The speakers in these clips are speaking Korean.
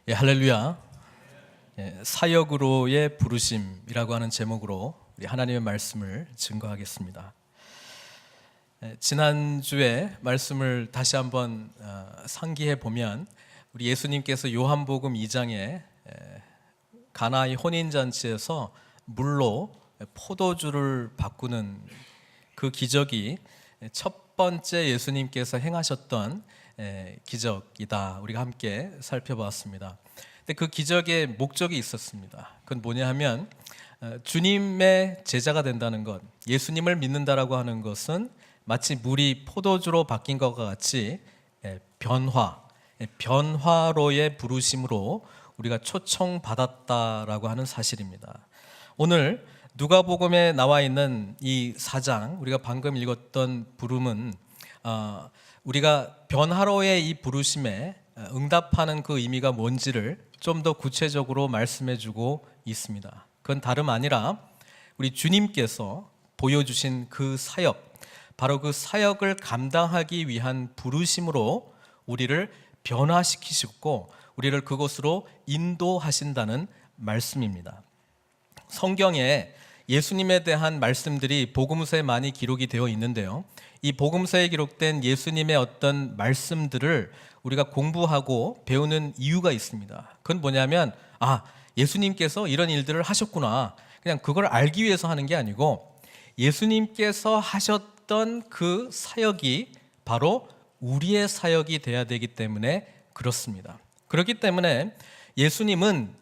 예, 할렐루야. 예, 사역으로의 부르심이라고 하는 제목으로 우리 하나님의 말씀을 증거하겠습니다. 지난주에 말씀을 다시 한번 상기해 보면 우리 예수님께서 요한복음 2장에 가나의 혼인잔치에서 물로 포도주를 바꾸는 그 기적이 첫 번째 예수님께서 행하셨던 기적이다. 우리가 함께 살펴보았습니다. 근데 그 기적의 목적이 있었습니다. 그건 뭐냐 하면 주님의 제자가 된다는 것, 예수님을 믿는다라고 하는 것은 마치 물이 포도주로 바뀐 것과 같이 변화로의 부르심으로 우리가 초청받았다라고 하는 사실입니다. 오늘 누가복음에 나와 있는 이 4장, 우리가 방금 읽었던 부름은 우리가 변화로의 이 부르심에 응답하는 그 의미가 뭔지를 좀 더 구체적으로 말씀해 주고 있습니다. 그건 다름 아니라 우리 주님께서 보여주신 그 사역, 바로 그 사역을 감당하기 위한 부르심으로 우리를 변화시키시고 우리를 그곳으로 인도하신다는 말씀입니다. 성경에 예수님에 대한 말씀들이 복음서에 많이 기록이 되어 있는데요, 이 복음서에 기록된 예수님의 어떤 말씀들을 우리가 공부하고 배우는 이유가 있습니다. 그건 뭐냐면 예수님께서 이런 일들을 하셨구나, 그냥 그걸 알기 위해서 하는 게 아니고 예수님께서 하셨던 그 사역이 바로 우리의 사역이 돼야 되기 때문에 그렇습니다. 그렇기 때문에 예수님은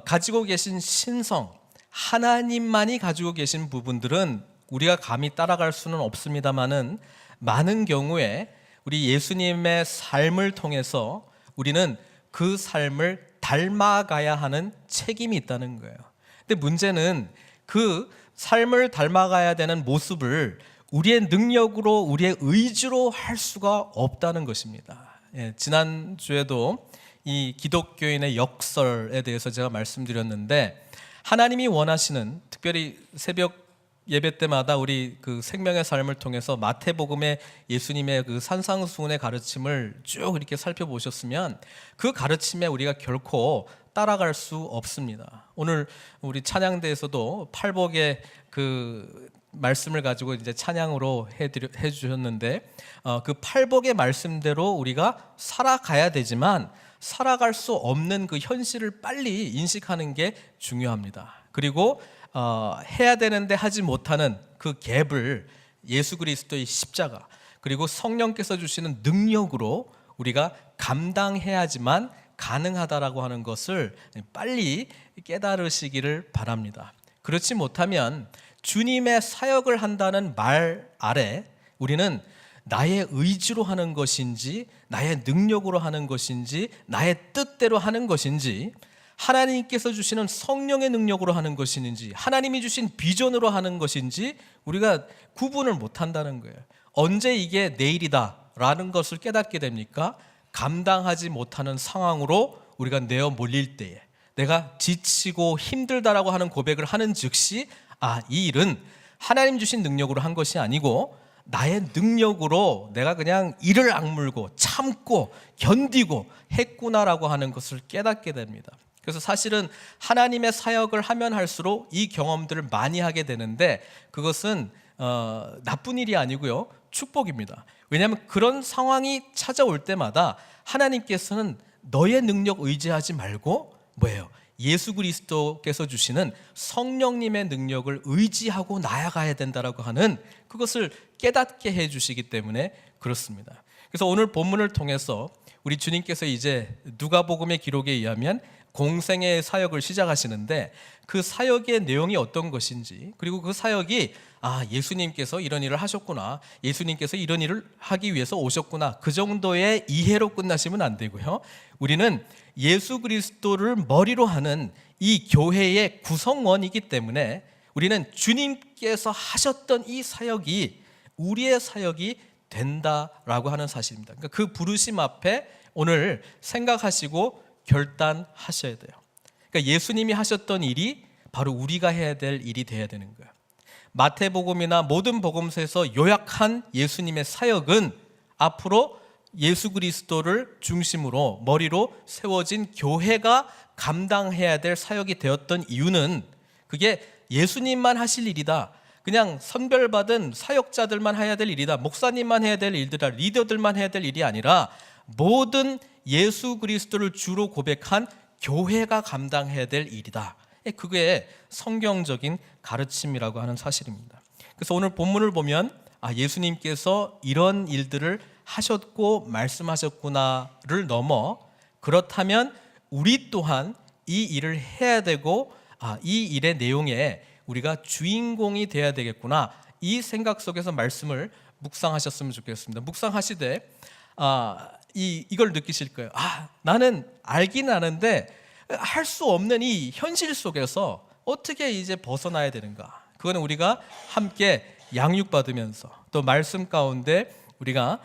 가지고 계신 신성, 하나님만이 가지고 계신 부분들은 우리가 감히 따라갈 수는 없습니다만은 많은 경우에 우리 예수님의 삶을 통해서 우리는 그 삶을 닮아가야 하는 책임이 있다는 거예요. 근데 문제는 그 삶을 닮아가야 되는 모습을 우리의 능력으로, 우리의 의지로 할 수가 없다는 것입니다. 지난주에도 이 기독교인의 역설에 대해서 제가 말씀드렸는데, 하나님이 원하시는, 특별히 새벽 예배 때마다 우리 그 생명의 삶을 통해서 마태복음의 예수님의 그 산상수훈의 가르침을 쭉 이렇게 살펴보셨으면 그 가르침에 우리가 결코 따라갈 수 없습니다. 오늘 우리 찬양대에서도 팔복의 그 말씀을 가지고 이제 찬양으로 해주셨는데, 그 팔복의 말씀대로 우리가 살아가야 되지만 살아갈 수 없는 그 현실을 빨리 인식하는 게 중요합니다. 그리고 해야 되는데 하지 못하는 그 갭을 예수 그리스도의 십자가, 그리고 성령께서 주시는 능력으로 우리가 감당해야지만 가능하다라고 하는 것을 빨리 깨달으시기를 바랍니다. 그렇지 못하면 주님의 사역을 한다는 말 아래 우리는 나의 의지로 하는 것인지, 나의 능력으로 하는 것인지, 나의 뜻대로 하는 것인지, 하나님께서 주시는 성령의 능력으로 하는 것인지, 하나님이 주신 비전으로 하는 것인지 우리가 구분을 못한다는 거예요. 언제 이게 내일이다 라는 것을 깨닫게 됩니까? 감당하지 못하는 상황으로 우리가 내어 몰릴 때에, 내가 지치고 힘들다라고 하는 고백을 하는 즉시 이 일은 하나님 주신 능력으로 한 것이 아니고 나의 능력으로 내가 그냥 이를 악물고 참고 견디고 했구나라고 하는 것을 깨닫게 됩니다. 그래서 사실은 하나님의 사역을 하면 할수록 이 경험들을 많이 하게 되는데, 그것은 나쁜 일이 아니고요, 축복입니다. 왜냐하면 그런 상황이 찾아올 때마다 하나님께서는 너의 능력 의지하지 말고 예수 그리스도께서 주시는 성령님의 능력을 의지하고 나아가야 된다라고 하는 그것을 깨닫게 해주시기 때문에 그렇습니다. 그래서 오늘 본문을 통해서 우리 주님께서 이제 누가복음의 기록에 의하면 공생의 사역을 시작하시는데, 그 사역의 내용이 어떤 것인지, 그리고 그 사역이 예수님께서 이런 일을 하셨구나, 예수님께서 이런 일을 하기 위해서 오셨구나, 그 정도의 이해로 끝나시면 안 되고요, 우리는 예수 그리스도를 머리로 하는 이 교회의 구성원이기 때문에 우리는 주님께서 하셨던 이 사역이 우리의 사역이 된다라고 하는 사실입니다. 그러니까 그 부르심 앞에 오늘 생각하시고 결단하셔야 돼요. 그러니까 예수님이 하셨던 일이 바로 우리가 해야 될 일이 돼야 되는 거예요. 마태복음이나 모든 복음서에서 요약한 예수님의 사역은 앞으로 예수 그리스도를 중심으로 머리로 세워진 교회가 감당해야 될 사역이 되었던 이유는 그게 예수님만 하실 일이다, 그냥 선별받은 사역자들만 해야 될 일이다, 목사님만 해야 될 일이다, 리더들만 해야 될 일이 아니라 모든 예수 그리스도를 주로 고백한 교회가 감당해야 될 일이다. 그게 성경적인 가르침이라고 하는 사실입니다. 그래서 오늘 본문을 보면 예수님께서 이런 일들을 하셨고 말씀하셨구나를 넘어 그렇다면 우리 또한 이 일을 해야 되고 이 일의 내용에 우리가 주인공이 돼야 되겠구나, 이 생각 속에서 말씀을 묵상하셨으면 좋겠습니다. 묵상하시되 이걸 느끼실 거예요. 나는 알긴 아는데 할 수 없는 이 현실 속에서 어떻게 이제 벗어나야 되는가. 그거는 우리가 함께 양육받으면서 또 말씀 가운데 우리가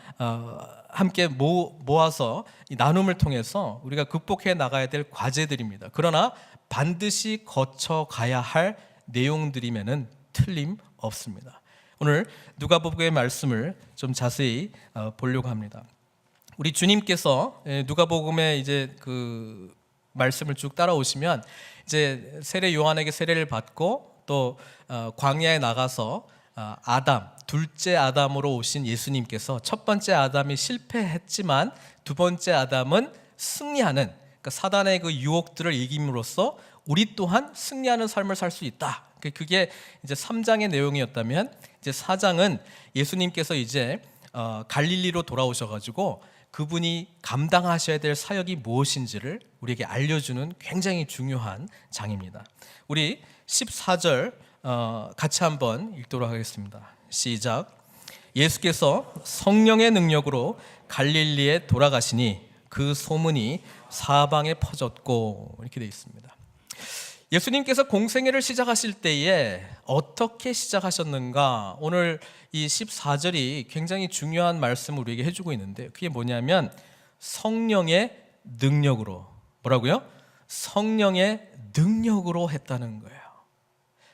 함께 모아서 이 나눔을 통해서 우리가 극복해 나가야 될 과제들입니다. 그러나 반드시 거쳐가야 할 내용들이면은 틀림없습니다. 오늘 누가복음의 말씀을 좀 자세히 보려고 합니다. 우리 주님께서 누가복음의 이제 그 말씀을 쭉 따라오시면 이제 세례 요한에게 세례를 받고 또 광야에 나가서 아담, 둘째 아담으로 오신 예수님께서 첫 번째 아담이 실패했지만 두 번째 아담은 승리하는, 그러니까 사단의 그 유혹들을 이김으로써 우리 또한 승리하는 삶을 살 수 있다. 그게 이제 3장의 내용이었다면 이제 4장은 예수님께서 이제 갈릴리로 돌아오셔가지고 그분이 감당하셔야 될 사역이 무엇인지를 우리에게 알려주는 굉장히 중요한 장입니다. 우리 14절 같이 한번 읽도록 하겠습니다. 시작. 예수께서 성령의 능력으로 갈릴리에 돌아가시니 그 소문이 사방에 퍼졌고, 이렇게 되어 있습니다. 예수님께서 공생애를 시작하실 때에 어떻게 시작하셨는가, 오늘 이 14절이 굉장히 중요한 말씀을 우리에게 해주고 있는데, 그게 뭐냐면 성령의 능력으로, 뭐라고요? 성령의 능력으로 했다는 거예요.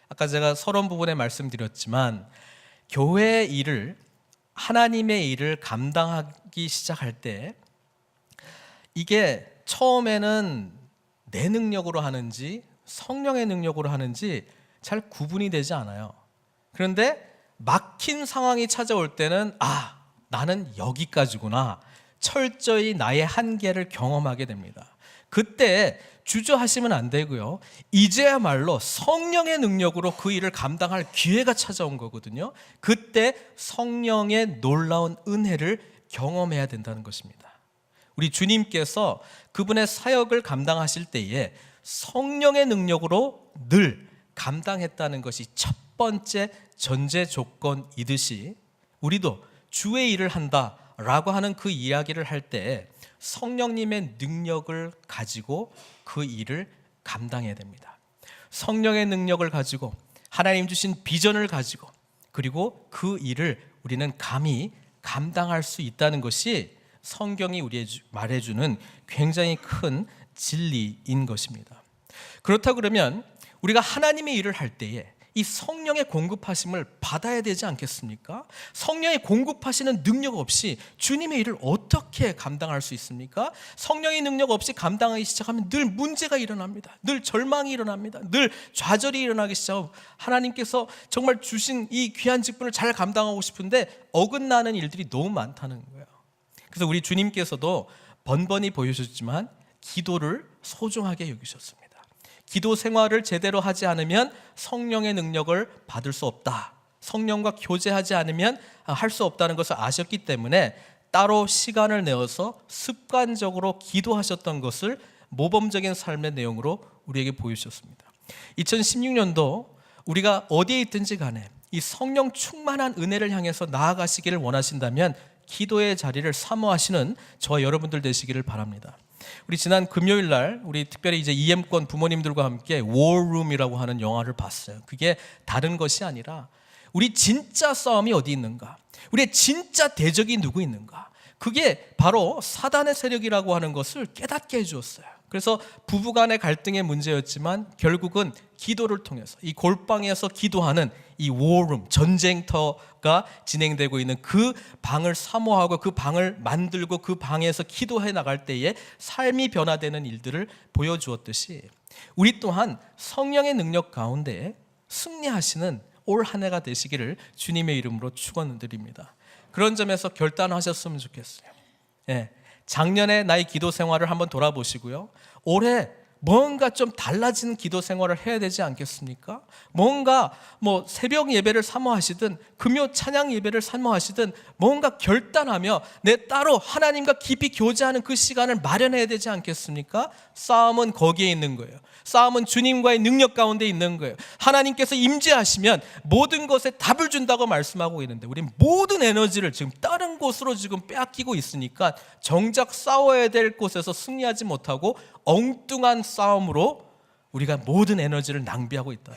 아까 제가 서론 부분에 말씀드렸지만 교회의 일을, 하나님의 일을 감당하기 시작할 때 이게 처음에는 내 능력으로 하는지 성령의 능력으로 하는지 잘 구분이 되지 않아요. 그런데 막힌 상황이 찾아올 때는 나는 여기까지구나, 철저히 나의 한계를 경험하게 됩니다. 그때 주저하시면 안 되고요, 이제야말로 성령의 능력으로 그 일을 감당할 기회가 찾아온 거거든요. 그때 성령의 놀라운 은혜를 경험해야 된다는 것입니다. 우리 주님께서 그분의 사역을 감당하실 때에 성령의 능력으로 늘 감당했다는 것이 첫 번째 전제 조건이듯이, 우리도 주의 일을 한다라고 하는 그 이야기를 할 때 성령님의 능력을 가지고 그 일을 감당해야 됩니다. 성령의 능력을 가지고, 하나님 주신 비전을 가지고, 그리고 그 일을 우리는 감히 감당할 수 있다는 것이 성경이 우리에게 말해주는 굉장히 큰 진리인 것입니다. 그렇다 그러면 우리가 하나님의 일을 할 때에 이 성령의 공급하심을 받아야 되지 않겠습니까? 성령의 공급하시는 능력 없이 주님의 일을 어떻게 감당할 수 있습니까? 성령의 능력 없이 감당하기 시작하면 늘 문제가 일어납니다. 늘 절망이 일어납니다. 늘 좌절이 일어나기 시작하고, 하나님께서 정말 주신 이 귀한 직분을 잘 감당하고 싶은데 어긋나는 일들이 너무 많다는 거예요. 그래서 우리 주님께서도 번번이 보여주셨지만 기도를 소중하게 여기셨습니다. 기도 생활을 제대로 하지 않으면 성령의 능력을 받을 수 없다, 성령과 교제하지 않으면 할 수 없다는 것을 아셨기 때문에 따로 시간을 내어서 습관적으로 기도하셨던 것을 모범적인 삶의 내용으로 우리에게 보여주셨습니다. 2016년도 우리가 어디에 있든지 간에 이 성령 충만한 은혜를 향해서 나아가시기를 원하신다면 기도의 자리를 사모하시는 저와 여러분들 되시기를 바랍니다. 우리 지난 금요일 날 우리 특별히 이제 EM권 부모님들과 함께 워룸이라고 하는 영화를 봤어요. 그게 다른 것이 아니라 우리 진짜 싸움이 어디 있는가, 우리의 진짜 대적이 누구 있는가, 그게 바로 사단의 세력이라고 하는 것을 깨닫게 해주었어요. 그래서 부부간의 갈등의 문제였지만 결국은 기도를 통해서 이 골방에서 기도하는 이 워룸, 전쟁터가 진행되고 있는 그 방을 사모하고 그 방을 만들고 그 방에서 기도해 나갈 때에 삶이 변화되는 일들을 보여주었듯이 우리 또한 성령의 능력 가운데 승리하시는 올 한 해가 되시기를 주님의 이름으로 축원드립니다. 그런 점에서 결단하셨으면 좋겠어요. 작년에 나의 기도 생활을 한번 돌아보시고요. 올해 뭔가 좀 달라진 기도 생활을 해야 되지 않겠습니까? 뭔가 새벽 예배를 사모하시든 금요 찬양 예배를 사모하시든 뭔가 결단하며 내 따로 하나님과 깊이 교제하는 그 시간을 마련해야 되지 않겠습니까? 싸움은 거기에 있는 거예요. 싸움은 주님과의 능력 가운데 있는 거예요. 하나님께서 임재하시면 모든 것에 답을 준다고 말씀하고 있는데 우리 모든 에너지를 지금 다른 곳으로 지금 빼앗기고 있으니까 정작 싸워야 될 곳에서 승리하지 못하고 엉뚱한 싸움으로 우리가 모든 에너지를 낭비하고 있다.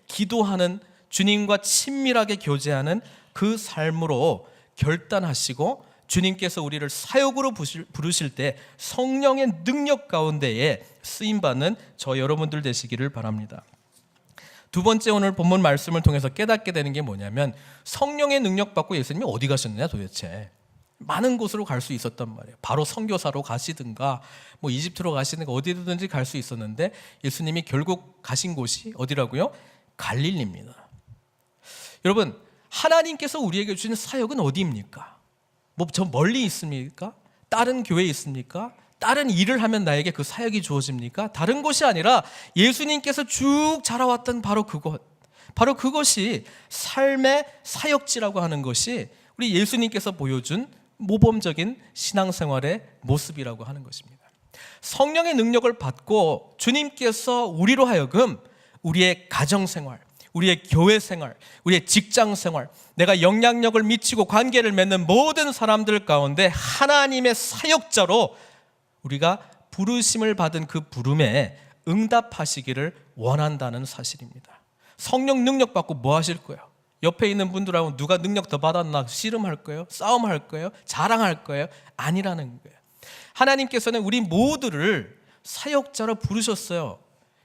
기도하는, 주님과 친밀하게 교제하는 그 삶으로 결단하시고 주님께서 우리를 사역으로 부르실 때 성령의 능력 가운데에 쓰임받는 저 여러분들 되시기를 바랍니다. 두 번째, 오늘 본문 말씀을 통해서 깨닫게 되는 게 뭐냐면 성령의 능력 받고 예수님이 어디 가셨느냐 도대체. 많은 곳으로 갈 수 있었단 말이에요. 바로 선교사로 가시든가 이집트로 가시든가 어디든지 갈 수 있었는데 예수님이 결국 가신 곳이 어디라고요? 갈릴리입니다. 여러분, 하나님께서 우리에게 주신 사역은 어디입니까? 저 멀리 있습니까? 다른 교회에 있습니까? 다른 일을 하면 나에게 그 사역이 주어집니까? 다른 곳이 아니라 예수님께서 쭉 자라왔던 바로 그곳, 바로 그것이 삶의 사역지라고 하는 것이 우리 예수님께서 보여준 모범적인 신앙생활의 모습이라고 하는 것입니다. 성령의 능력을 받고 주님께서 우리로 하여금 우리의 가정생활, 우리의 교회생활, 우리의 직장생활, 내가 영향력을 미치고 관계를 맺는 모든 사람들 가운데 하나님의 사역자로 우리가 부르심을 받은 그 부름에 응답하시기를 원한다는 사실입니다. 성령 능력 받고 뭐 하실 거예요? 옆에 있는 분들하고 누가 능력 더 받았나 씨름할 거예요? 싸움할 거예요? 자랑할 거예요? 아니라는 거예요. 하나님께서는 우리 모두를 사역자로 부르셨어요.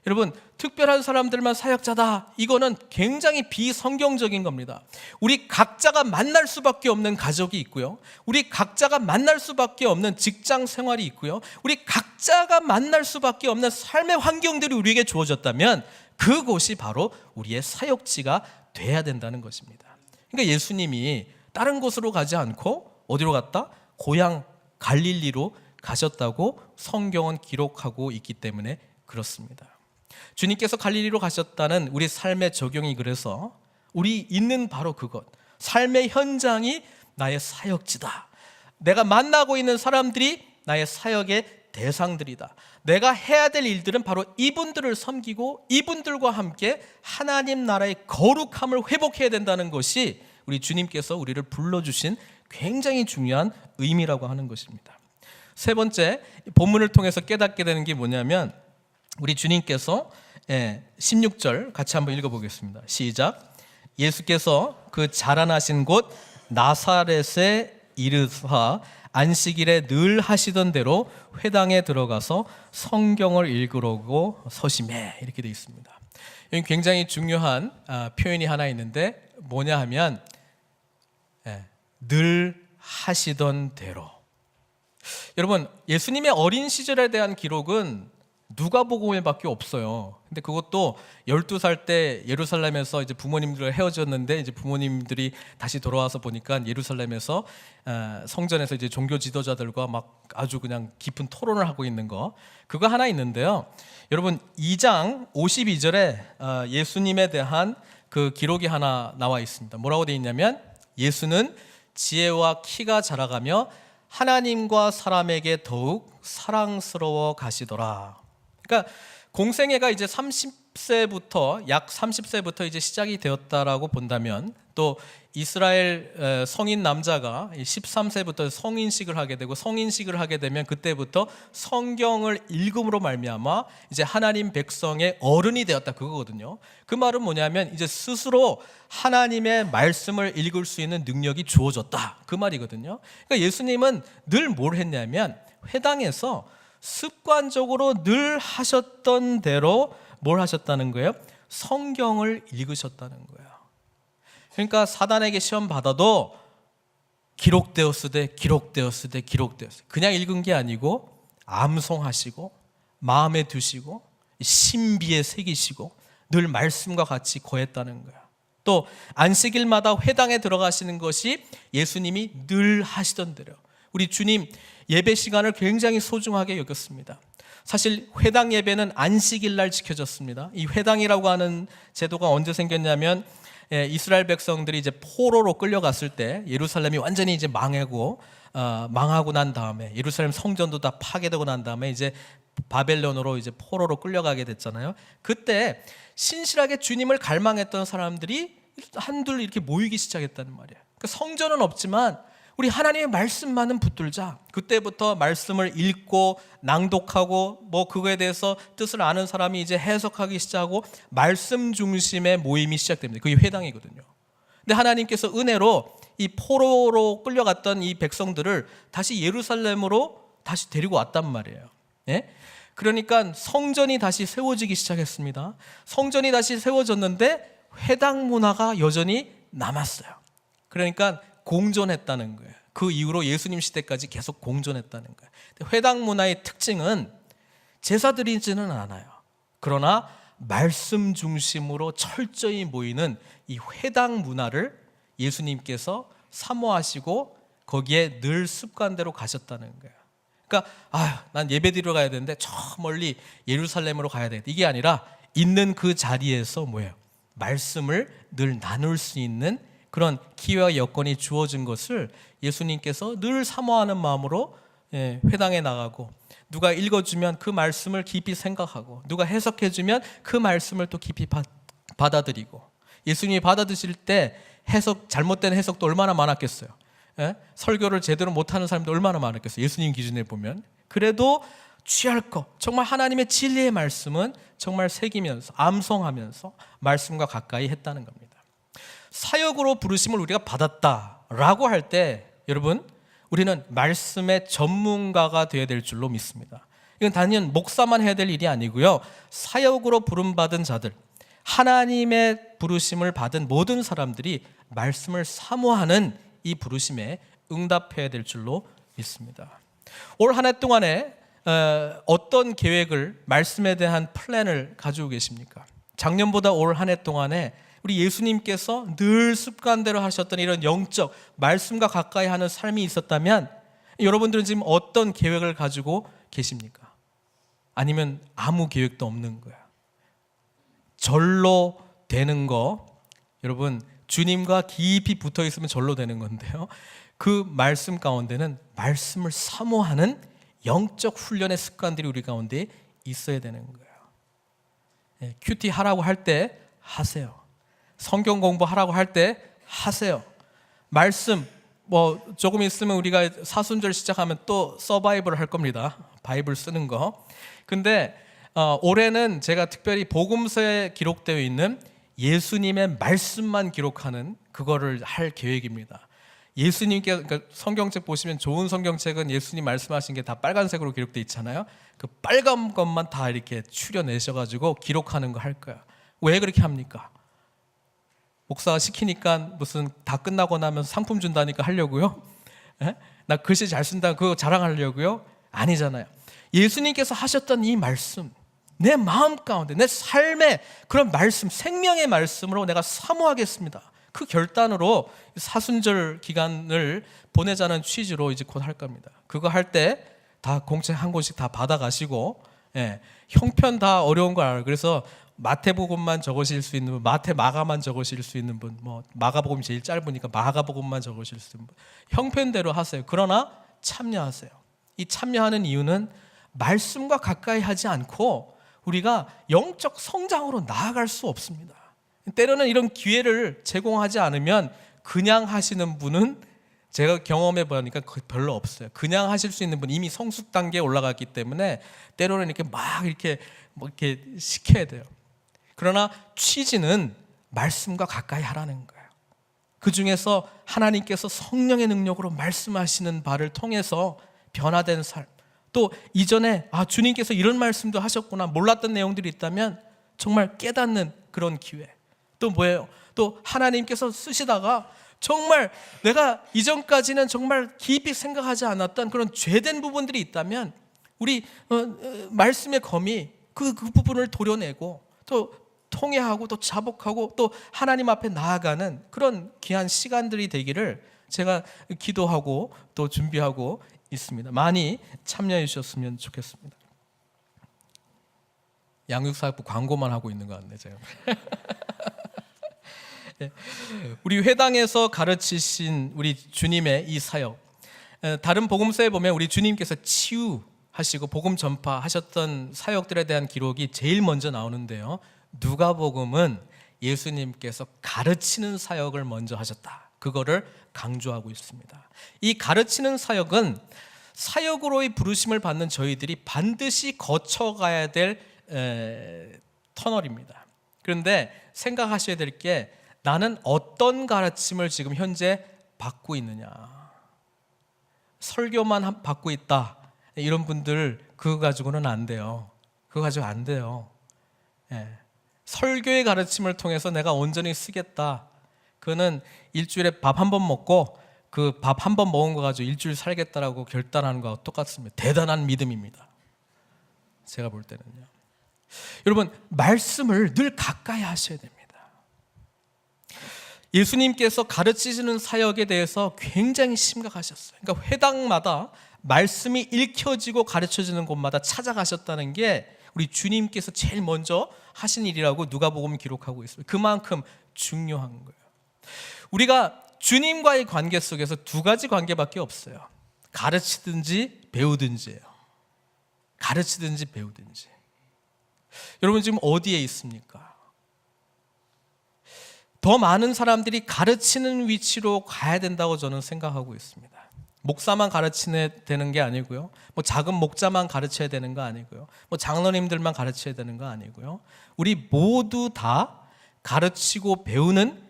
여러분, 특별한 사람들만 사역자다, 이거는 굉장히 비성경적인 겁니다. 우리 각자가 만날 수밖에 없는 가족이 있고요, 우리 각자가 만날 수밖에 없는 직장 생활이 있고요, 우리 각자가 만날 수밖에 없는 삶의 환경들이 우리에게 주어졌다면 그곳이 바로 우리의 사역지가 돼야 된다는 것입니다. 그러니까 예수님이 다른 곳으로 가지 않고 어디로 갔다? 고향 갈릴리로 가셨다고 성경은 기록하고 있기 때문에 그렇습니다. 주님께서 갈릴리로 가셨다는 우리 삶의 적용이 그래서 우리 있는 바로 그것, 삶의 현장이 나의 사역지다. 내가 만나고 있는 사람들이 나의 사역의 대상들이다. 내가 해야 될 일들은 바로 이분들을 섬기고 이분들과 함께 하나님 나라의 거룩함을 회복해야 된다는 것이 우리 주님께서 우리를 불러주신 굉장히 중요한 의미라고 하는 것입니다. 세 번째, 본문을 통해서 깨닫게 되는 게 뭐냐면 우리 주님께서 16절 같이 한번 읽어보겠습니다. 시작. 예수께서 그 자라나신 곳 나사렛에 이르사 안식일에 늘 하시던 대로 회당에 들어가서 성경을 읽으려고 서심해, 이렇게 되어 있습니다. 여기 굉장히 중요한 표현이 하나 있는데 뭐냐 하면 늘 하시던 대로. 여러분, 예수님의 어린 시절에 대한 기록은 누가복음에밖에 없어요. 근데 그것도 12살 때 예루살렘에서 이제 부모님들과 헤어졌는데 이제 부모님들이 다시 돌아와서 보니까 예루살렘에서 성전에서 이제 종교 지도자들과 막 아주 그냥 깊은 토론을 하고 있는 거, 그거 하나 있는데요. 여러분, 2장 52절에 예수님에 대한 그 기록이 하나 나와 있습니다. 뭐라고 되어 있냐면 예수는 지혜와 키가 자라가며 하나님과 사람에게 더욱 사랑스러워 가시더라. 그러니까 공생애가 이제 30세부터 약 30세부터 이제 시작이 되었다라고 본다면, 또 이스라엘 성인 남자가 13세부터 성인식을 하게 되고 성인식을 하게 되면 그때부터 성경을 읽음으로 말미암아 이제 하나님 백성의 어른이 되었다, 그거거든요. 그 말은 뭐냐면 이제 스스로 하나님의 말씀을 읽을 수 있는 능력이 주어졌다, 그 말이거든요. 그러니까 예수님은 늘 뭘 했냐면 회당에서 습관적으로 늘 하셨던 대로 뭘 하셨다는 거예요? 성경을 읽으셨다는 거예요. 그러니까 사단에게 시험 받아도 기록되었으되 그냥 읽은 게 아니고 암송하시고 마음에 두시고 신비에 새기시고 늘 말씀과 같이 거했다는 거예요. 또 안식일마다 회당에 들어가시는 것이 예수님이 늘 하시던 대로, 우리 주님 예배 시간을 굉장히 소중하게 여겼습니다. 사실 회당 예배는 안식일 날 지켜졌습니다. 이 회당이라고 하는 제도가 언제 생겼냐면 이스라엘 백성들이 이제 포로로 끌려갔을 때 예루살렘이 완전히 이제 망하고 난 다음에 예루살렘 성전도 다 파괴되고 난 다음에 이제 바벨론으로 이제 포로로 끌려가게 됐잖아요. 그때 신실하게 주님을 갈망했던 사람들이 한둘 이렇게 모이기 시작했다는 말이에요. 그러니까 성전은 없지만 우리 하나님의 말씀만은 붙들자. 그때부터 말씀을 읽고 낭독하고 뭐 그거에 대해서 뜻을 아는 사람이 이제 해석하기 시작하고 말씀 중심의 모임이 시작됩니다. 그게 회당이거든요. 근데 하나님께서 은혜로 이 포로로 끌려갔던 이 백성들을 다시 예루살렘으로 다시 데리고 왔단 말이에요. 예? 그러니까 성전이 다시 세워지기 시작했습니다. 성전이 다시 세워졌는데 회당 문화가 여전히 남았어요. 그러니까 공존했다는 거예요. 그 이후로 예수님 시대까지 계속 공존했다는 거예요. 회당 문화의 특징은 제사 드리지는 않아요. 그러나 말씀 중심으로 철저히 모이는 이 회당 문화를 예수님께서 사모하시고 거기에 늘 습관대로 가셨다는 거예요. 그러니까 난 예배 드리러 가야 되는데 저 멀리 예루살렘으로 가야 돼. 이게 아니라 있는 그 자리에서 뭐예요? 말씀을 늘 나눌 수 있는 그런 기회와 여건이 주어진 것을 예수님께서 늘 사모하는 마음으로 회당에 나가고, 누가 읽어주면 그 말씀을 깊이 생각하고, 누가 해석해주면 그 말씀을 또 깊이 받아들이고, 예수님이 받아드실 때 잘못된 해석도 얼마나 많았겠어요. 설교를 제대로 못하는 사람도 얼마나 많았겠어요. 예수님 기준에 보면. 그래도 취할 거, 정말 하나님의 진리의 말씀은 정말 새기면서 암송하면서 말씀과 가까이 했다는 겁니다. 사역으로 부르심을 우리가 받았다라고 할 때 여러분, 우리는 말씀의 전문가가 되어야 될 줄로 믿습니다. 이건 단연 목사만 해야 될 일이 아니고요, 사역으로 부름받은 자들, 하나님의 부르심을 받은 모든 사람들이 말씀을 사모하는 이 부르심에 응답해야 될 줄로 믿습니다. 올 한 해 동안에 어떤 계획을, 말씀에 대한 플랜을 가지고 계십니까? 작년보다 올 한 해 동안에 우리 예수님께서 늘 습관대로 하셨던 이런 영적 말씀과 가까이 하는 삶이 있었다면 여러분들은 지금 어떤 계획을 가지고 계십니까? 아니면 아무 계획도 없는 거야? 절로 되는 거, 여러분 주님과 깊이 붙어 있으면 절로 되는 건데요, 그 말씀 가운데는 말씀을 사모하는 영적 훈련의 습관들이 우리 가운데 있어야 되는 거예요. 큐티 하라고 할 때 하세요. 성경 공부하라고 할 때 하세요. 말씀 조금 있으면 우리가 사순절 시작하면 또 서바이벌 할 겁니다. 바이블 쓰는 거. 근데 올해는 제가 특별히 복음서에 기록되어 있는 예수님의 말씀만 기록하는 그거를 할 계획입니다. 예수님께, 그러니까 성경책 보시면 좋은 성경책은 예수님 말씀하신 게 다 빨간색으로 기록되어 있잖아요. 그 빨간 것만 다 이렇게 추려내셔가지고 기록하는 거 할 거야. 왜 그렇게 합니까? 목사가 시키니까 무슨 다 끝나고 나면 상품 준다니까 하려고요? 나 글씨 잘 쓴다 그거 자랑하려고요? 아니잖아요. 예수님께서 하셨던 이 말씀, 내 마음 가운데, 내 삶의 그런 말씀, 생명의 말씀으로 내가 사모하겠습니다. 그 결단으로 사순절 기간을 보내자는 취지로 이제 곧 할 겁니다. 그거 할 때 다 공책 한 권씩 다 받아가시고, 형편 다 어려운 걸 알아요. 그래서 마태복음만 적으실 수 있는 분, 마가만 적으실 수 있는 분, 마가복음이 제일 짧으니까 마가복음만 적으실 수 있는 분, 형편대로 하세요. 그러나 참여하세요. 이 참여하는 이유는 말씀과 가까이 하지 않고 우리가 영적 성장으로 나아갈 수 없습니다. 때로는 이런 기회를 제공하지 않으면 그냥 하시는 분은 제가 경험해 보니까 별로 없어요. 그냥 하실 수 있는 분, 이미 성숙 단계에 올라갔기 때문에 때로는 이렇게 막 이렇게 시켜야 돼요. 그러나 취지는 말씀과 가까이 하라는 거예요. 그 중에서 하나님께서 성령의 능력으로 말씀하시는 바를 통해서 변화된 삶, 또 이전에 주님께서 이런 말씀도 하셨구나 몰랐던 내용들이 있다면 정말 깨닫는 그런 기회. 또 뭐예요? 또 하나님께서 쓰시다가 정말 내가 이전까지는 정말 깊이 생각하지 않았던 그런 죄된 부분들이 있다면 우리 말씀의 검이 그 부분을 도려내고 또 통회하고 또 자복하고 또 하나님 앞에 나아가는 그런 귀한 시간들이 되기를 제가 기도하고 또 준비하고 있습니다. 많이 참여해 주셨으면 좋겠습니다. 양육사역부 광고만 하고 있는 것 같네 제가. 우리 회당에서 가르치신 우리 주님의 이 사역, 다른 복음서에 보면 우리 주님께서 치유하시고 복음 전파하셨던 사역들에 대한 기록이 제일 먼저 나오는데요, 누가복음은 예수님께서 가르치는 사역을 먼저 하셨다, 그거를 강조하고 있습니다. 이 가르치는 사역은 사역으로의 부르심을 받는 저희들이 반드시 거쳐가야 될 터널입니다. 그런데 생각하셔야 될 게, 나는 어떤 가르침을 지금 현재 받고 있느냐. 설교만 받고 있다, 이런 분들 그거 가지고는 안 돼요. 그거 가지고 안 돼요. 설교의 가르침을 통해서 내가 온전히 쓰겠다, 그거는 일주일에 밥 한 번 먹고 그 밥 한 번 먹은 거 가지고 일주일 살겠다라고 결단하는 거하고 똑같습니다. 대단한 믿음입니다, 제가 볼 때는요. 여러분, 말씀을 늘 가까이 하셔야 됩니다. 예수님께서 가르치시는 사역에 대해서 굉장히 심각하셨어요. 그러니까 회당마다 말씀이 읽혀지고 가르쳐지는 곳마다 찾아가셨다는 게 우리 주님께서 제일 먼저 하신 일이라고 누가복음 기록하고 있습니다. 그만큼 중요한 거예요. 우리가 주님과의 관계 속에서 두 가지 관계밖에 없어요. 가르치든지 배우든지예요. 가르치든지 배우든지. 여러분 지금 어디에 있습니까? 더 많은 사람들이 가르치는 위치로 가야 된다고 저는 생각하고 있습니다. 목사만 가르치야 되는 게 아니고요, 뭐 작은 목자만 가르쳐야 되는 거 아니고요, 뭐 장로님들만 가르쳐야 되는 거 아니고요, 우리 모두 다 가르치고 배우는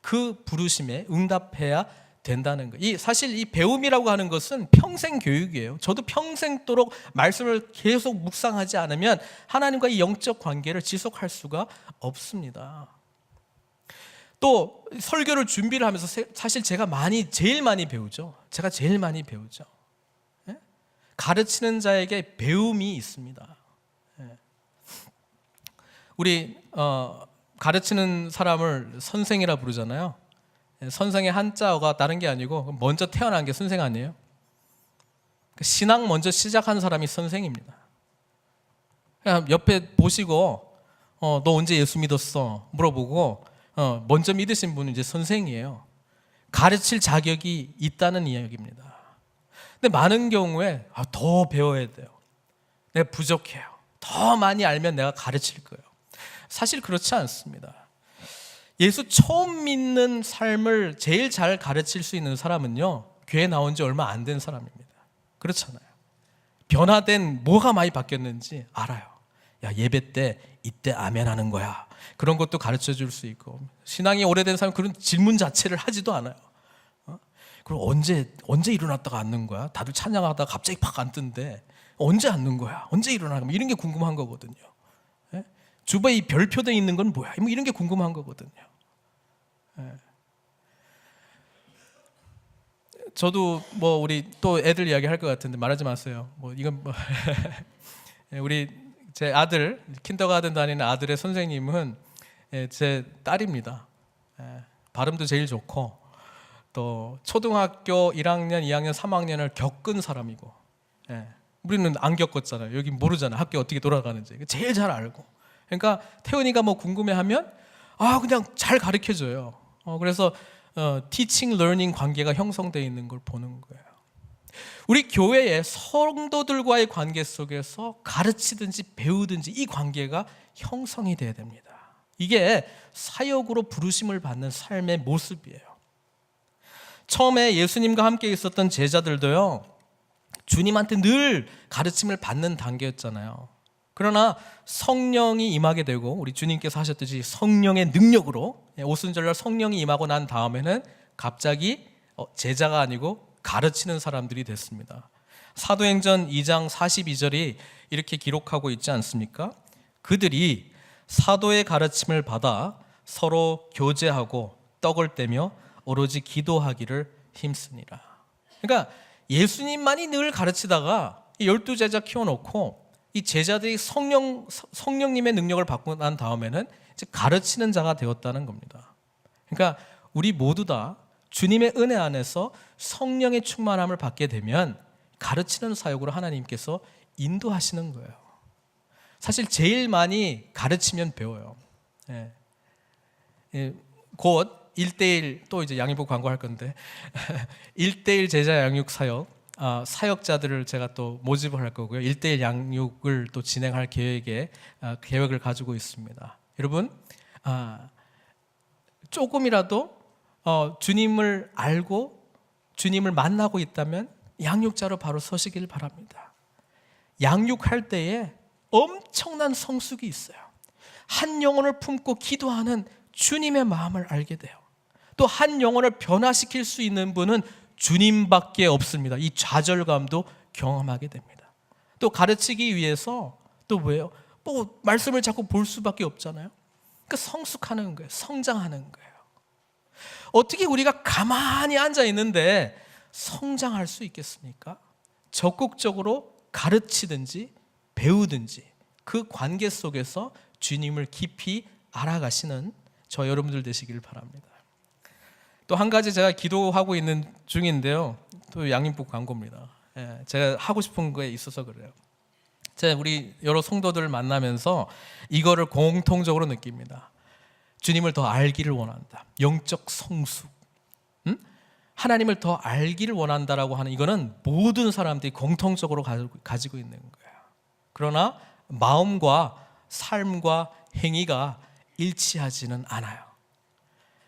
그 부르심에 응답해야 된다는 거예요. 사실 이 배움이라고 하는 것은 평생 교육이에요. 저도 평생도록 말씀을 계속 묵상하지 않으면 하나님과 이 영적 관계를 지속할 수가 없습니다. 또 설교를 준비를 하면서 사실 제가 제일 많이 배우죠. 제가 제일 많이 배우죠. 가르치는 자에게 배움이 있습니다. 우리 가르치는 사람을 선생이라 부르잖아요. 선생의 한자어가 다른 게 아니고 먼저 태어난 게 선생 아니에요? 신앙 먼저 시작한 사람이 선생입니다. 그냥 옆에 보시고 너 언제 예수 믿었어? 물어보고 먼저 믿으신 분은 이제 선생이에요. 가르칠 자격이 있다는 이야기입니다. 근데 많은 경우에 더 배워야 돼요. 내가 부족해요. 더 많이 알면 내가 가르칠 거예요. 사실 그렇지 않습니다. 예수 처음 믿는 삶을 제일 잘 가르칠 수 있는 사람은요, 교회 나온 지 얼마 안 된 사람입니다. 그렇잖아요. 변화된 뭐가 많이 바뀌었는지 알아요. 야, 예배 때 이때 아멘 하는 거야. 그런 것도 가르쳐 줄 수 있고, 신앙이 오래된 사람은 그런 질문 자체를 하지도 않아요. 그럼 언제 일어났다가 앉는 거야? 다들 찬양하다가 갑자기 팍 앉던데 언제 앉는 거야? 언제 일어나는 거야? 이런 게 궁금한 거거든요. 주변에 이 별표돼 있는 건 뭐야? 뭐 이런 게 궁금한 거거든요. 저도 뭐 우리 또 애들 이야기 할 것 같은데 말하지 마세요. 뭐 이건 뭐 우리 제 아들 킨더가든 다니는 아들의 선생님은 제 딸입니다. 발음도 제일 좋고 또 초등학교 1학년, 2학년, 3학년을 겪은 사람이고, 우리는 안 겪었잖아요. 여기 모르잖아요. 학교 어떻게 돌아가는지. 제일 잘 알고. 그러니까 태훈이가 뭐 궁금해하면 그냥 잘 가르쳐줘요. 그래서 티칭 러닝 관계가 형성되어 있는 걸 보는 거예요. 우리 교회의 성도들과의 관계 속에서 가르치든지 배우든지 이 관계가 형성이 돼야 됩니다. 이게 사역으로 부르심을 받는 삶의 모습이에요. 처음에 예수님과 함께 있었던 제자들도요, 주님한테 늘 가르침을 받는 단계였잖아요. 그러나 성령이 임하게 되고 우리 주님께서 하셨듯이 성령의 능력으로 오순절날 성령이 임하고 난 다음에는 갑자기 제자가 아니고 가르치는 사람들이 됐습니다. 사도행전 2장 42절이 이렇게 기록하고 있지 않습니까? 그들이 사도의 가르침을 받아 서로 교제하고 떡을 떼며 오로지 기도하기를 힘쓰니라. 그러니까 예수님만이 늘 가르치다가 12제자 키워놓고 이 제자들이 성령님의 능력을 받고 난 다음에는 이제 가르치는 자가 되었다는 겁니다. 그러니까 우리 모두 다 주님의 은혜 안에서 성령의 충만함을 받게 되면 가르치는 사역으로 하나님께서 인도하시는 거예요. 사실 제일 많이 가르치면 배워요. 예. 예. 곧 1:1 또 이제 양육부 광고할 건데 1:1 제자 양육 사역 사역자들을 제가 또 모집을 할 거고요. 1:1 양육을 또 진행할 계획을 가지고 있습니다. 여러분 조금이라도 주님을 알고 주님을 만나고 있다면 양육자로 바로 서시길 바랍니다. 양육할 때에 엄청난 성숙이 있어요. 한 영혼을 품고 기도하는 주님의 마음을 알게 돼요. 또 한 영혼을 변화시킬 수 있는 분은 주님밖에 없습니다. 이 좌절감도 경험하게 됩니다. 또 가르치기 위해서 또 뭐예요? 뭐 말씀을 자꾸 볼 수밖에 없잖아요. 그러니까 성숙하는 거예요. 성장하는 거예요. 어떻게 우리가 가만히 앉아 있는데 성장할 수 있겠습니까? 적극적으로 가르치든지 배우든지 그 관계 속에서 주님을 깊이 알아가시는 저 여러분들 되시길 바랍니다. 또 한 가지 제가 기도하고 있는 중인데요. 또 양림북 광고입니다. 제가 하고 싶은 거에 있어서 그래요. 제가 우리 여러 성도들을 만나면서 이거를 공통적으로 느낍니다. 주님을 더 알기를 원한다. 영적 성숙. 하나님을 더 알기를 원한다라고 하는 이거는 모든 사람들이 공통적으로 가지고 있는 거예요. 그러나 마음과 삶과 행위가 일치하지는 않아요.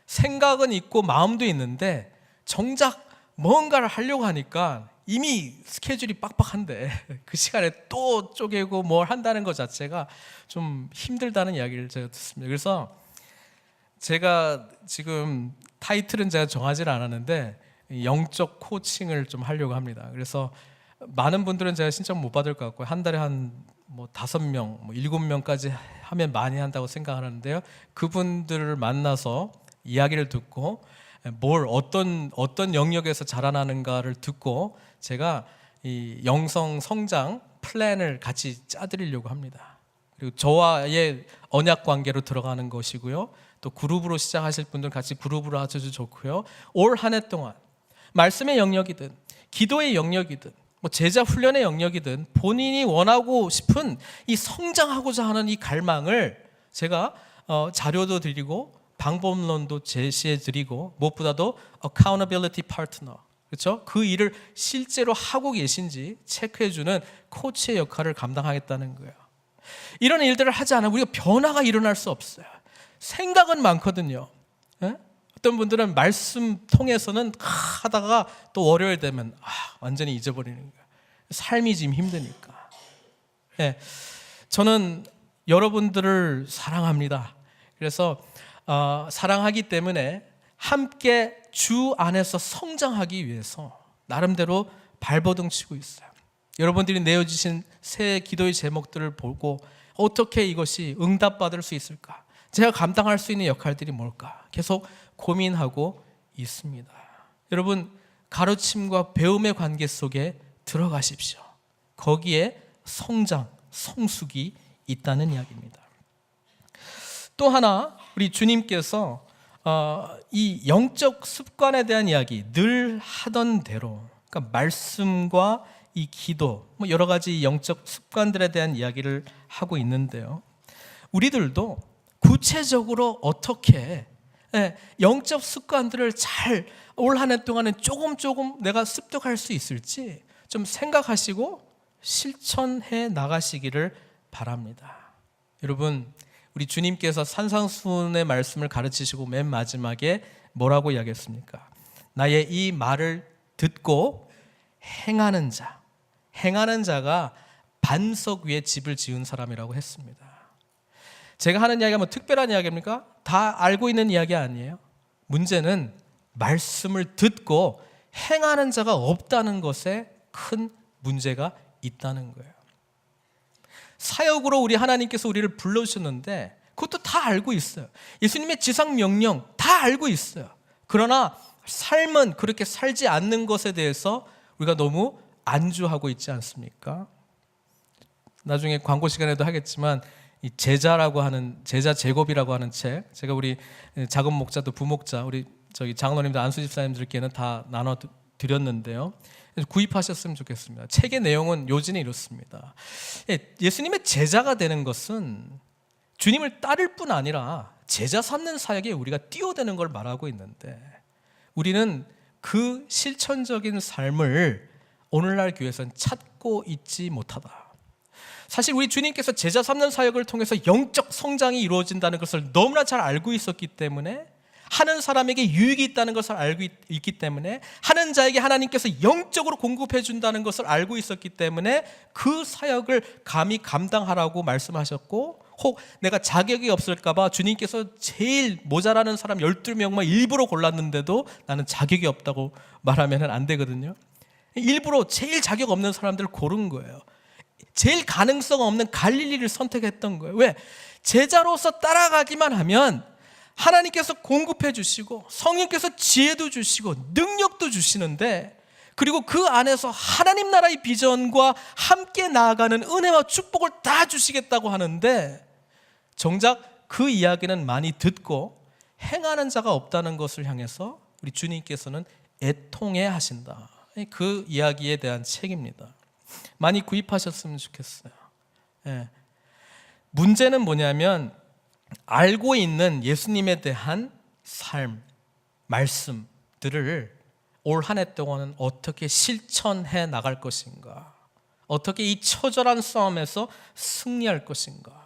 생각은 있고 마음도 있는데 정작 뭔가를 하려고 하니까 이미 스케줄이 빡빡한데 그 시간에 또 쪼개고 뭘 한다는 것 자체가 좀 힘들다는 이야기를 제가 듣습니다. 그래서 제가 지금 타이틀은 제가 정하지 않았는데 영적 코칭을 좀 하려고 합니다. 그래서 많은 분들은 제가 신청 못 받을 것 같고요. 한 달에 한 5명, 7명까지 하면 많이 한다고 생각하는데요. 그분들을 만나서 이야기를 듣고 어떤 영역에서 자라나는가를 듣고 제가 이 영성 성장 플랜을 같이 짜드리려고 합니다. 그리고 저와의 언약 관계로 들어가는 것이고요. 또 그룹으로 시작하실 분들 같이 그룹으로 하셔도 좋고요. 올 한 해 동안 말씀의 영역이든 기도의 영역이든 제자 훈련의 영역이든 본인이 원하고 싶은 이 성장하고자 하는 이 갈망을 제가 자료도 드리고 방법론도 제시해 드리고 무엇보다도 accountability partner, 그렇죠? 그 일을 실제로 하고 계신지 체크해 주는 코치의 역할을 감당하겠다는 거예요. 이런 일들을 하지 않으면 우리가 변화가 일어날 수 없어요. 생각은 많거든요. 어떤 분들은 말씀 통해서는 하다가 또 월요일 되면 완전히 잊어버리는 거예요. 삶이 지금 힘드니까. 저는 여러분들을 사랑합니다. 그래서 사랑하기 때문에 함께 주 안에서 성장하기 위해서 나름대로 발버둥 치고 있어요. 여러분들이 내어주신 새 기도의 제목들을 보고 어떻게 이것이 응답받을 수 있을까? 제가 감당할 수 있는 역할들이 뭘까? 계속 고민하고 있습니다. 여러분, 가르침과 배움의 관계 속에 들어가십시오. 거기에 성장, 성숙이 있다는 이야기입니다. 또 하나 우리 주님께서 이 영적 습관에 대한 이야기 늘 하던 대로, 그러니까 말씀과 이 기도, 여러 가지 영적 습관들에 대한 이야기를 하고 있는데요. 우리들도 구체적으로 어떻게 영적 습관들을 잘 올 한 해 동안에 조금 내가 습득할 수 있을지 좀 생각하시고 실천해 나가시기를 바랍니다. 여러분, 우리 주님께서 산상수훈의 말씀을 가르치시고 맨 마지막에 뭐라고 이야기했습니까? 나의 이 말을 듣고 행하는 자가 반석 위에 집을 지은 사람이라고 했습니다. 제가 하는 이야기가 특별한 이야기입니까? 다 알고 있는 이야기 아니에요. 문제는 말씀을 듣고 행하는 자가 없다는 것에 큰 문제가 있다는 거예요. 사역으로 우리 하나님께서 우리를 불러주셨는데 그것도 다 알고 있어요. 예수님의 지상 명령 다 알고 있어요. 그러나 삶은 그렇게 살지 않는 것에 대해서 우리가 너무 안주하고 있지 않습니까? 나중에 광고 시간에도 하겠지만 이 제자라고 하는 제자 제곱이라고 하는 책, 제가 우리 작은 목자도 부목자 우리 저기 장로님들 안수 집사님들께는 다 나눠 드렸는데요. 구입하셨으면 좋겠습니다. 책의 내용은 요지는 이렇습니다. 예수님의 제자가 되는 것은 주님을 따를 뿐 아니라 제자 삼는 사역에 우리가 뛰어드는 걸 말하고 있는데, 우리는 그 실천적인 삶을 오늘날 교회에서는 찾고 있지 못하다. 사실 우리 주님께서 제자 삼는 사역을 통해서 영적 성장이 이루어진다는 것을 너무나 잘 알고 있었기 때문에, 하는 사람에게 유익이 있다는 것을 알고 있기 때문에, 하는 자에게 하나님께서 영적으로 공급해 준다는 것을 알고 있었기 때문에 그 사역을 감히 감당하라고 말씀하셨고, 혹 내가 자격이 없을까 봐 주님께서 제일 모자라는 사람 12명만 일부러 골랐는데도 나는 자격이 없다고 말하면 안 되거든요. 일부러 제일 자격 없는 사람들을 고른 거예요. 제일 가능성 없는 갈릴리를 선택했던 거예요. 왜? 제자로서 따라가기만 하면 하나님께서 공급해 주시고 성령께서 지혜도 주시고 능력도 주시는데, 그리고 그 안에서 하나님 나라의 비전과 함께 나아가는 은혜와 축복을 다 주시겠다고 하는데, 정작 그 이야기는 많이 듣고 행하는 자가 없다는 것을 향해서 우리 주님께서는 애통해 하신다. 그 이야기에 대한 책입니다. 많이 구입하셨으면 좋겠어요. 문제는 뭐냐면, 알고 있는 예수님에 대한 삶, 말씀들을 올 한 해 동안은 어떻게 실천해 나갈 것인가, 어떻게 이 처절한 싸움에서 승리할 것인가,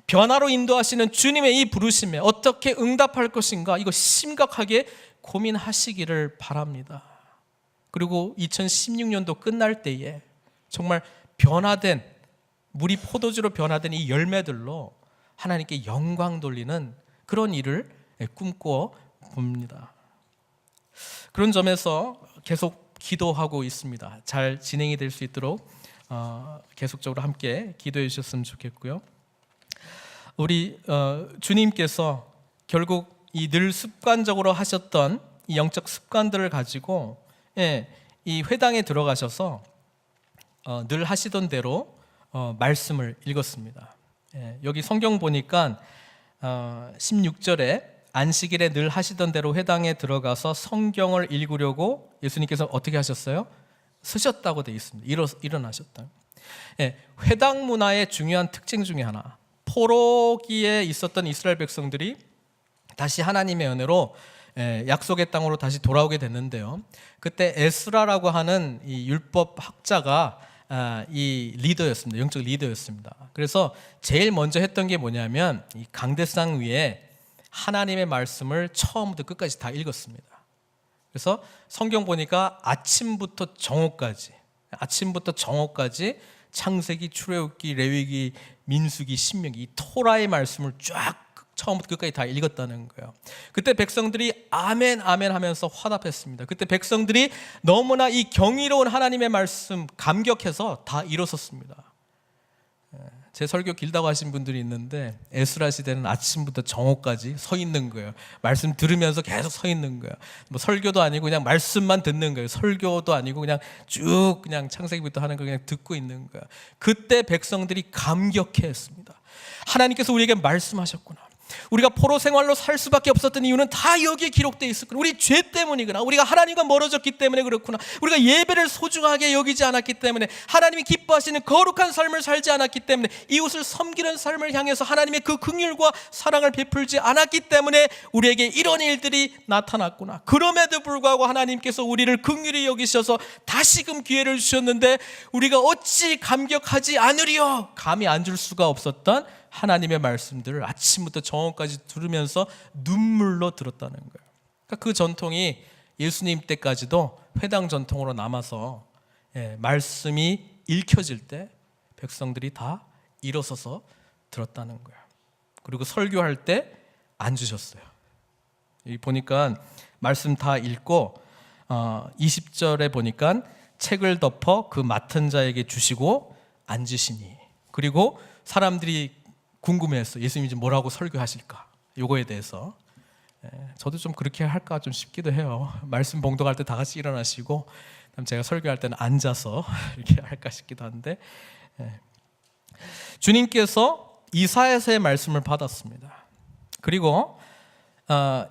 변화로 인도하시는 주님의 이 부르심에 어떻게 응답할 것인가, 이거 심각하게 고민하시기를 바랍니다. 그리고 2016년도 끝날 때에 정말 변화된, 물이 포도주로 변화된 이 열매들로 하나님께 영광 돌리는 그런 일을 꿈꿔 봅니다. 그런 점에서 계속 기도하고 있습니다. 잘 진행이 될 수 있도록 계속적으로 함께 기도해 주셨으면 좋겠고요. 우리 주님께서 결국 이 늘 습관적으로 하셨던 이 영적 습관들을 가지고 이 회당에 들어가셔서 늘 하시던 대로 말씀을 읽었습니다. 여기 성경 보니까 16절에 안식일에 늘 하시던 대로 회당에 들어가서 성경을 읽으려고 예수님께서 어떻게 하셨어요? 서셨다고 되어 있습니다. 일어나셨다. 회당 문화의 중요한 특징 중에 하나, 포로기에 있었던 이스라엘 백성들이 다시 하나님의 은혜로 약속의 땅으로 다시 돌아오게 됐는데요. 그때 에스라라고 하는 이 율법 학자가 이 리더였습니다. 영적 리더였습니다. 그래서 제일 먼저 했던 게 뭐냐면, 이 강대상 위에 하나님의 말씀을 처음부터 끝까지 다 읽었습니다. 그래서 성경 보니까 아침부터 정오까지 창세기, 출애굽기, 레위기, 민수기, 신명기, 이 토라의 말씀을 쫙 처음부터 끝까지 다 읽었다는 거예요. 그때 백성들이 아멘 아멘 하면서 화답했습니다. 그때 백성들이 너무나 이 경이로운 하나님의 말씀 감격해서 다 일어섰습니다. 제 설교 길다고 하신 분들이 있는데, 에스라 시대는 아침부터 정오까지 서 있는 거예요. 말씀 들으면서 계속 서 있는 거예요. 뭐 설교도 아니고 그냥 말씀만 듣는 거예요. 설교도 아니고 그냥 쭉 그냥 창세기부터 하는 거 그냥 듣고 있는 거예요. 그때 백성들이 감격해했습니다. 하나님께서 우리에게 말씀하셨구나. 우리가 포로 생활로 살 수밖에 없었던 이유는 다 여기에 기록되어 있었구나. 우리 죄 때문이구나. 우리가 하나님과 멀어졌기 때문에 그렇구나. 우리가 예배를 소중하게 여기지 않았기 때문에, 하나님이 기뻐하시는 거룩한 삶을 살지 않았기 때문에, 이웃을 섬기는 삶을 향해서 하나님의 그 긍휼과 사랑을 베풀지 않았기 때문에 우리에게 이런 일들이 나타났구나. 그럼에도 불구하고 하나님께서 우리를 긍휼히 여기셔서 다시금 기회를 주셨는데 우리가 어찌 감격하지 않으리요. 감히 앉을 수가 없었던 하나님의 말씀들을 아침부터 정오까지 들으면서 눈물로 들었다는 거예요. 그러니까 그 전통이 예수님 때까지도 회당 전통으로 남아서 말씀이 읽혀질 때 백성들이 다 일어서서 들었다는 거예요. 그리고 설교할 때 앉으셨어요. 여기 보니까 말씀 다 읽고 20절에 보니까 책을 덮어 그 맡은 자에게 주시고 앉으시니. 그리고 사람들이 궁금해했어. 예수님이 이제 뭐라고 설교하실까? 요거에 대해서. 저도 좀 그렇게 할까 좀 싶기도 해요. 말씀 봉독할 때 다 같이 일어나시고 그다음 제가 설교할 때는 앉아서 이렇게 할까 싶기도 한데, 주님께서 이사야서의 말씀을 받았습니다. 그리고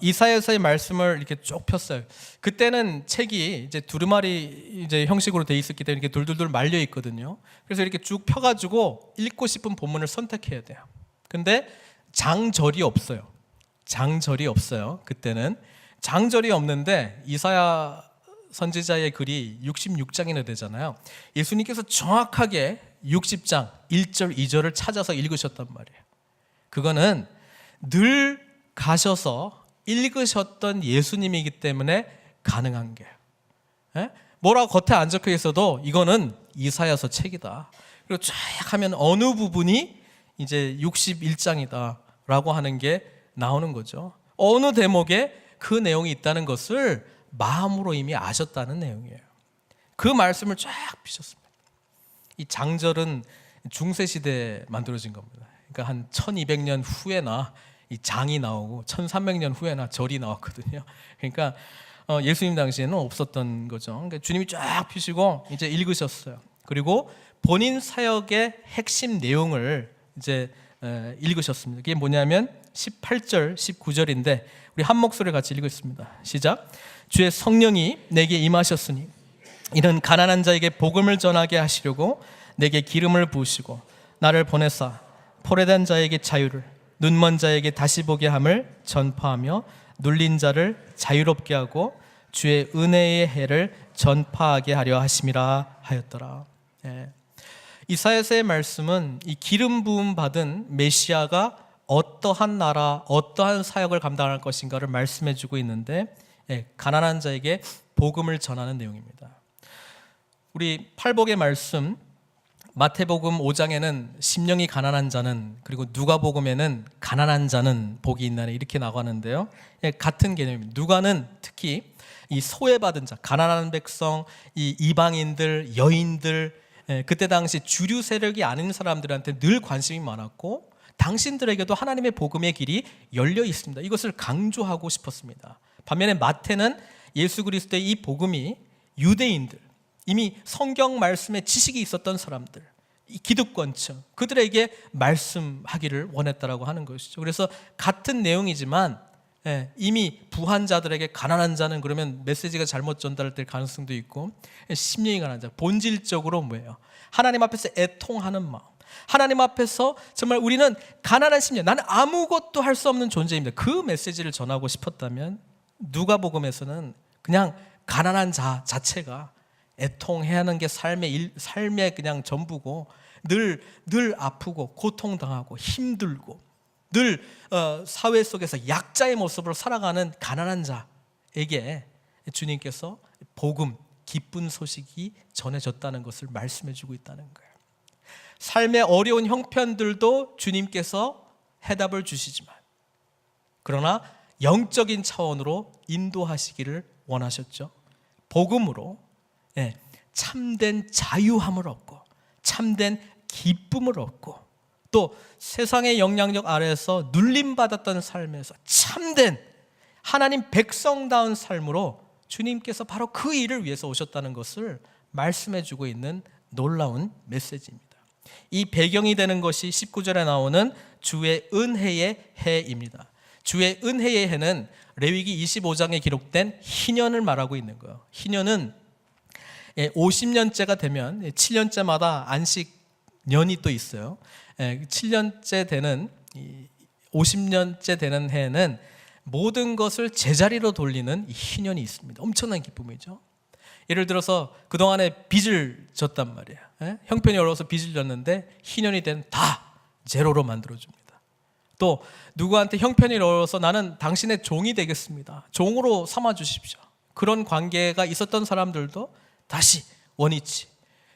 이사야서의 말씀을 이렇게 쭉 폈어요. 그때는 책이 이제 두루마리 이제 형식으로 돼 있었기 때문에 이렇게 돌돌돌 말려 있거든요. 그래서 이렇게 쭉 펴가지고 읽고 싶은 본문을 선택해야 돼요. 근데 장절이 없어요. 장절이 없어요. 그때는 장절이 없는데 이사야 선지자의 글이 66장이나 되잖아요. 예수님께서 정확하게 60장 1절 2절을 찾아서 읽으셨단 말이에요. 그거는 늘 가셔서 읽으셨던 예수님이기 때문에 가능한 거예요. 뭐라고 겉에 안 적혀 있어도 이거는 이사야서 책이다. 그리고 쫙 하면 어느 부분이 이제 61장이다 라고 하는 게 나오는 거죠. 어느 대목에 그 내용이 있다는 것을 마음으로 이미 아셨다는 내용이에요. 그 말씀을 쫙 피셨습니다. 이 장절은 중세시대에 만들어진 겁니다. 그러니까 한 1200년 후에나 이 장이 나오고 1300년 후에나 절이 나왔거든요. 그러니까 예수님 당시에는 없었던 거죠. 그러니까 주님이 쫙 피시고 이제 읽으셨어요. 그리고 본인 사역의 핵심 내용을 이제 읽으셨습니다. 그게 뭐냐면 18절, 19절인데 우리 한 목소리 같이 읽겠습니다. 시작. 주의 성령이 내게 임하셨으니 이는 가난한 자에게 복음을 전하게 하시려고 내게 기름을 부으시고 나를 보내사 포로된 자에게 자유를, 눈먼 자에게 다시 보게 함을 전파하며 눌린 자를 자유롭게 하고 주의 은혜의 해를 전파하게 하려 하심이라 하였더라. 이사야서의 말씀은 이 기름 부음 받은 메시아가 어떠한 나라, 어떠한 사역을 감당할 것인가를 말씀해 주고 있는데, 가난한 자에게 복음을 전하는 내용입니다. 우리 팔복의 말씀 마태복음 5장에는 심령이 가난한 자는, 그리고 누가복음에는 가난한 자는 복이 있나니 이렇게 나가는데요. 같은 개념입니다. 누가는 특히 이 소외받은 자, 가난한 백성, 이 이방인들, 여인들, 그때 당시 주류 세력이 아닌 사람들한테 늘 관심이 많았고 당신들에게도 하나님의 복음의 길이 열려 있습니다. 이것을 강조하고 싶었습니다. 반면에 마태는 예수 그리스도의 이 복음이 유대인들, 이미 성경 말씀에 지식이 있었던 사람들, 이 기득권층, 그들에게 말씀하기를 원했다라고 하는 것이죠. 그래서 같은 내용이지만 이미 부한 자들에게 가난한 자는 그러면 메시지가 잘못 전달될 가능성도 있고, 심령이 가난한 자, 본질적으로 뭐예요? 하나님 앞에서 애통하는 마음, 하나님 앞에서 정말 우리는 가난한 심령, 나는 아무것도 할 수 없는 존재입니다, 그 메시지를 전하고 싶었다면 누가복음에서는 그냥 가난한 자 자체가 애통해야 하는 게 삶의 그냥 전부고, 늘 아프고 고통당하고 힘들고 늘 사회 속에서 약자의 모습으로 살아가는 가난한 자에게 주님께서 복음, 기쁜 소식이 전해졌다는 것을 말씀해 주고 있다는 거예요. 삶의 어려운 형편들도 주님께서 해답을 주시지만, 그러나 영적인 차원으로 인도하시기를 원하셨죠. 복음으로 참된 자유함을 얻고 참된 기쁨을 얻고, 또 세상의 영향력 아래에서 눌림받았던 삶에서 참된 하나님 백성다운 삶으로 주님께서 바로 그 일을 위해서 오셨다는 것을 말씀해 주고 있는 놀라운 메시지입니다. 이 배경이 되는 것이 19절에 나오는 주의 은혜의 해입니다. 주의 은혜의 해는 레위기 25장에 기록된 희년을 말하고 있는 거예요. 희년은 50년째가 되면 7년째마다 안식년이 또 있어요. 7년째 되는 50년째 되는 해에는 모든 것을 제자리로 돌리는 희년이 있습니다. 엄청난 기쁨이죠. 예를 들어서 그동안에 빚을 졌단 말이에요. 형편이 어려워서 빚을 졌는데 희년이 되면 다 제로로 만들어줍니다. 또 누구한테 형편이 어려워서 나는 당신의 종이 되겠습니다, 종으로 삼아주십시오, 그런 관계가 있었던 사람들도 다시 원위치,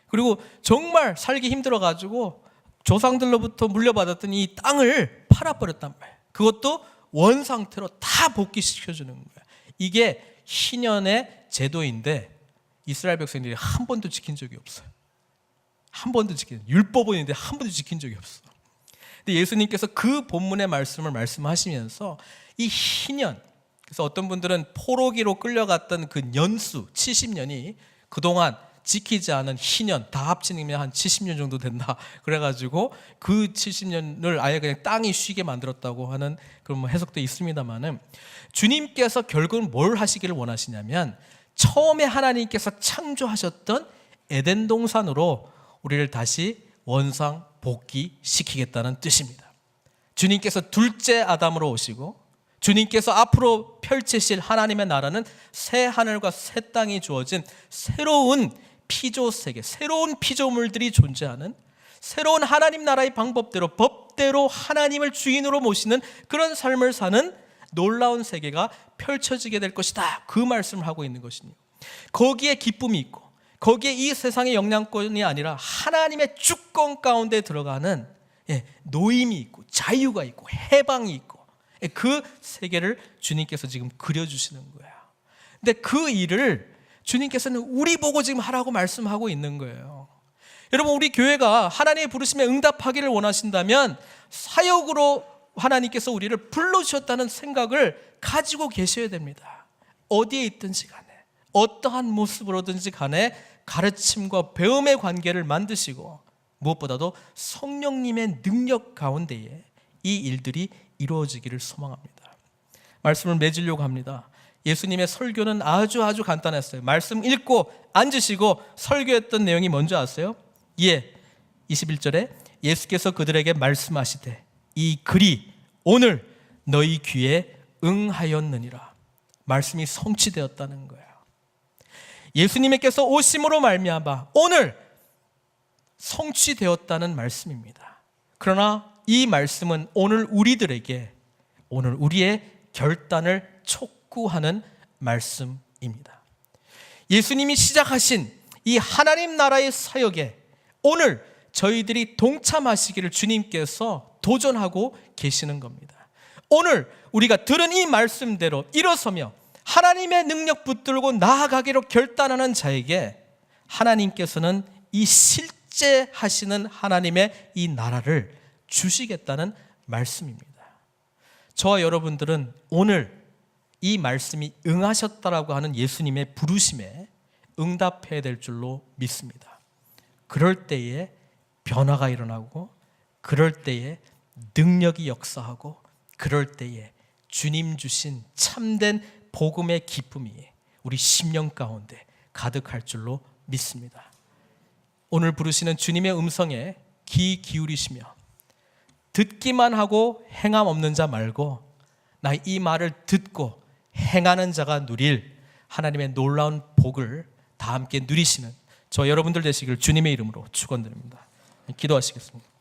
그리고 정말 살기 힘들어가지고 조상들로부터 물려받았던 이 땅을 팔아버렸단 말이에요. 그것도 원상태로 다 복귀시켜주는 거예요. 이게 희년의 제도인데, 이스라엘 백성들이 한 번도 지킨 적이 없어요. 한 번도 율법은 있는데 한 번도 지킨 적이 없어. 근데 예수님께서 그 본문의 말씀을 말씀하시면서 이 희년, 그래서 어떤 분들은 포로기로 끌려갔던 그 년수 70년이 그동안 지키지 않은 희년 다 합치면 한 70년 정도 된다. 그래가지고 그 70년을 아예 그냥 땅이 쉬게 만들었다고 하는 그런 해석도 있습니다만은, 주님께서 결국은 뭘 하시기를 원하시냐면 처음에 하나님께서 창조하셨던 에덴 동산으로 우리를 다시 원상 복귀시키겠다는 뜻입니다. 주님께서 둘째 아담으로 오시고 주님께서 앞으로 펼치실 하나님의 나라는 새 하늘과 새 땅이 주어진 새로운 피조세계, 새로운 피조물들이 존재하는 새로운 하나님 나라의 방법대로 법대로 하나님을 주인으로 모시는 그런 삶을 사는 놀라운 세계가 펼쳐지게 될 것이다. 그 말씀을 하고 있는 것입니다. 거기에 기쁨이 있고 거기에 이 세상의 영향권이 아니라 하나님의 주권 가운데 들어가는 노임이 있고 자유가 있고 해방이 있고 그 세계를 주님께서 지금 그려주시는 거예요. 근데 그 일을 주님께서는 우리 보고 지금 하라고 말씀하고 있는 거예요. 여러분, 우리 교회가 하나님의 부르심에 응답하기를 원하신다면 사역으로 하나님께서 우리를 불러주셨다는 생각을 가지고 계셔야 됩니다. 어디에 있든지 간에 어떠한 모습으로든지 간에 가르침과 배움의 관계를 만드시고 무엇보다도 성령님의 능력 가운데에 이 일들이 이루어지기를 소망합니다. 말씀을 맺으려고 합니다. 예수님의 설교는 아주 간단했어요. 말씀 읽고 앉으시고 설교했던 내용이 뭔지 아세요? 21절에 예수께서 그들에게 말씀하시되 이 글이 오늘 너희 귀에 응하였느니라. 말씀이 성취되었다는 거예요. 예수님께서 오심으로 말미암아 오늘 성취되었다는 말씀입니다. 그러나 이 말씀은 오늘 우리들에게 오늘 우리의 결단을 촉구하는 말씀입니다. 예수님이 시작하신 이 하나님 나라의 사역에 오늘 저희들이 동참하시기를 주님께서 도전하고 계시는 겁니다. 오늘 우리가 들은 이 말씀대로 일어서며 하나님의 능력 붙들고 나아가기로 결단하는 자에게 하나님께서는 이 실제 하시는 하나님의 이 나라를 주시겠다는 말씀입니다. 저와 여러분들은 오늘 이 말씀이 응하셨다라고 하는 예수님의 부르심에 응답해야 될 줄로 믿습니다. 그럴 때에 변화가 일어나고 그럴 때에 능력이 역사하고 그럴 때에 주님 주신 참된 복음의 기쁨이 우리 심령 가운데 가득할 줄로 믿습니다. 오늘 부르시는 주님의 음성에 귀 기울이시며 듣기만 하고 행함 없는 자 말고 나 이 말을 듣고 행하는 자가 누릴 하나님의 놀라운 복을 다 함께 누리시는 저 여러분들 되시길 주님의 이름으로 축원드립니다. 기도하시겠습니다.